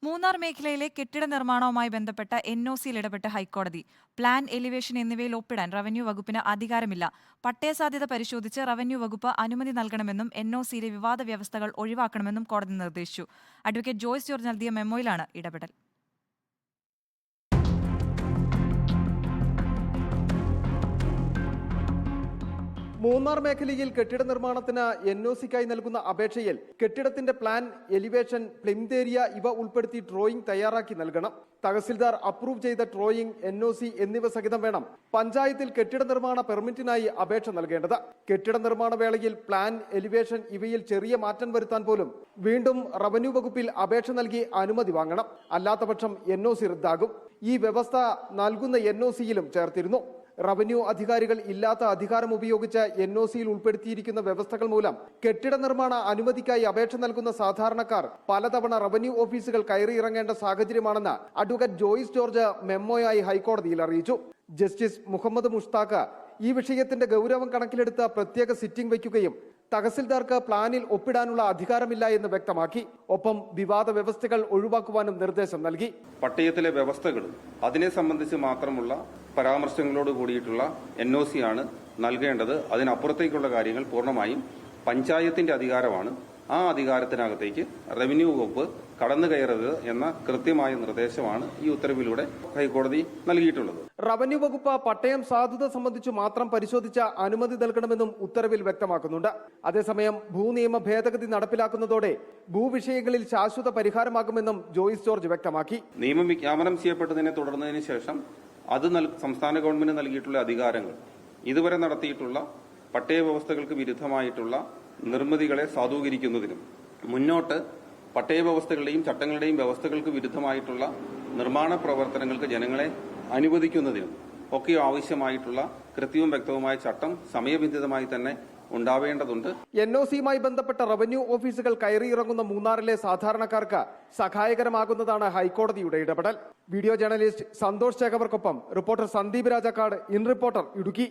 മൂന്നാർ മേഖലയിലെ കെട്ടിട നിർമ്മാണവുമായി ബന്ധപ്പെട്ട എൻഒസിയിൽ ഇടപെട്ട ഹൈക്കോടതി. പ്ലാൻ, എലിവേഷൻ എന്നിവയിൽ ഒപ്പിടാൻ റവന്യൂ വകുപ്പിന് അധികാരമില്ല. പട്ടയസാധ്യത പരിശോധിച്ച് റവന്യൂ വകുപ്പ് അനുമതി നൽകണമെന്നും എൻഒസിയിലെ വിവാദ വ്യവസ്ഥകൾ ഒഴിവാക്കണമെന്നും കോടതി നിർദ്ദേശിച്ചു. അഡ്വക്കേറ്റ് ജോയ്സ് ജോർജ് നൽകിയ മെമ്മോയിലാണ് ഇടപെടൽ. മൂന്നാർ മേഖലയിൽ കെട്ടിട നിർമ്മാണത്തിന് എൻഒസിക്കായി നൽകുന്ന അപേക്ഷയിൽ കെട്ടിടത്തിന്റെ പ്ലാൻ, എലിവേഷൻ, പ്ലിന്ത് ഏരിയ ഇവ ഉൾപ്പെടുത്തി ഡ്രോയിംഗ് തയ്യാറാക്കി നൽകണം. തഹസിൽദാർ അപ്രൂവ് ചെയ്ത ഡ്രോയിംഗ്, എൻഒസി എന്നിവ സഹിതം വേണം പഞ്ചായത്തിൽ കെട്ടിട നിർമ്മാണ പെർമിറ്റിനായി അപേക്ഷ നൽകേണ്ടത്. കെട്ടിട നിർമ്മാണ വേളയിൽ പ്ലാൻ, എലിവേഷൻ ഇവയിൽ ചെറിയ മാറ്റം വരുത്താൻ പോലും വീണ്ടും റവന്യൂ വകുപ്പിൽ അപേക്ഷ നൽകി അനുമതി വാങ്ങണം. അല്ലാത്തപക്ഷം എൻഒസി റദ്ദാകും. ഈ വ്യവസ്ഥ നൽകുന്ന എൻഒസിയിലും ചേർത്തിരുന്നു. റവന്യൂ അധികാരികൾ ഇല്ലാത്ത അധികാരം ഉപയോഗിച്ച് എൻഒസിയിൽ ഉൾപ്പെടുത്തിയിരിക്കുന്ന വ്യവസ്ഥകൾ മൂലം കെട്ടിട നിർമ്മാണ അനുമതിക്കായി അപേക്ഷ നൽകുന്ന സാധാരണക്കാർ പലതവണ റവന്യൂ ഓഫീസുകൾ കയറിയിറങ്ങേണ്ട സാഹചര്യമാണെന്ന് അഡ്വക്കേറ്റ് ജോയ്സ് ജോർജ് മെമ്മോയായി ഹൈക്കോടതിയിൽ അറിയിച്ചു. ജസ്റ്റിസ് മുഹമ്മദ് മുഷ്താഖ് ഈ വിഷയത്തിന്റെ ഗൗരവം കണക്കിലെടുത്ത് പ്രത്യേക സിറ്റിംഗ് വയ്ക്കുകയും തഹസിൽദാർക്ക് പ്ലാനിൽ ഒപ്പിടാനുള്ള അധികാരമില്ല എന്ന് വ്യക്തമാക്കി. ഒപ്പം വിവാദ വ്യവസ്ഥകൾ ഒഴിവാക്കുവാനും നിർദ്ദേശം നൽകി. പട്ടയത്തിലെ വ്യവസ്ഥകളും അതിനെ സംബന്ധിച്ച് മാത്രമുള്ള പരാമർശങ്ങളോട് കൂടിയിട്ടുള്ള എൻഒസി ആണ് നൽകേണ്ടത്. അതിനപ്പുറത്തേക്കുള്ള കാര്യങ്ങൾ പൂർണ്ണമായും പഞ്ചായത്തിന്റെ അധികാരമാണ്. ആ അധികാരത്തിനകത്തേക്ക് റവന്യൂ വകുപ്പ് കടന്നു കയറരുത് എന്ന കൃത്യമായ നിർദ്ദേശമാണ് ഈ ഉത്തരവിലൂടെ ഹൈക്കോടതി നൽകിയിട്ടുള്ളത്. റവന്യൂ വകുപ്പ് പട്ടയം സാധുത സംബന്ധിച്ച് മാത്രം പരിശോധിച്ച അനുമതി നൽകണമെന്നും ഉത്തരവിൽ വ്യക്തമാക്കുന്നുണ്ട്. അതേസമയം ഭൂനിയമ ഭേദഗതി നടപ്പിലാക്കുന്നതോടെ ഭൂവിഷയങ്ങളിൽ ശാശ്വത പരിഹാരമാകുമെന്നും ജോയ്സ് ജോർജ് വ്യക്തമാക്കി. നിയമം വിജ്ഞാപനം ചെയ്യപ്പെട്ടതിനെ തുടർന്നതിന് ശേഷം അത് സംസ്ഥാന ഗവൺമെന്റ് നൽകിയിട്ടുള്ള അധികാരങ്ങൾ ഇതുവരെ നടത്തിയിട്ടുള്ള പട്ടയ വ്യവസ്ഥകൾക്ക് വിരുദ്ധമായിട്ടുള്ള നിർമ്മിതികളെ സാധൂകരിക്കുന്നതിനും മുന്നോട്ട് പട്ടയ വ്യവസ്ഥകളുടെയും ചട്ടങ്ങളുടെയും വ്യവസ്ഥകൾക്ക് വിരുദ്ധമായിട്ടുള്ള നിർമ്മാണ പ്രവർത്തനങ്ങൾക്ക് ജനങ്ങളെ അനുവദിക്കുന്നതിനും ഒക്കെ ആവശ്യമായിട്ടുള്ള കൃത്യവും വ്യക്തവുമായ ചട്ടം സമയബന്ധിതമായി തന്നെ ഉണ്ടാവേണ്ടതുണ്ട്. എൻഒസിയുമായി ബന്ധപ്പെട്ട റവന്യൂ ഓഫീസുകൾ കയറിയിറങ്ങുന്ന മൂന്നാറിലെ സാധാരണക്കാർക്ക് സഹായകരമാകുന്നതാണ് ഹൈക്കോടതിയുടെ ഇടപെടൽ. വീഡിയോ ജേർണലിസ്റ്റ് സന്തോഷ് ചേകവർക്കൊപ്പം reporter Sandeep Rajakkad, in reporter, Idukki.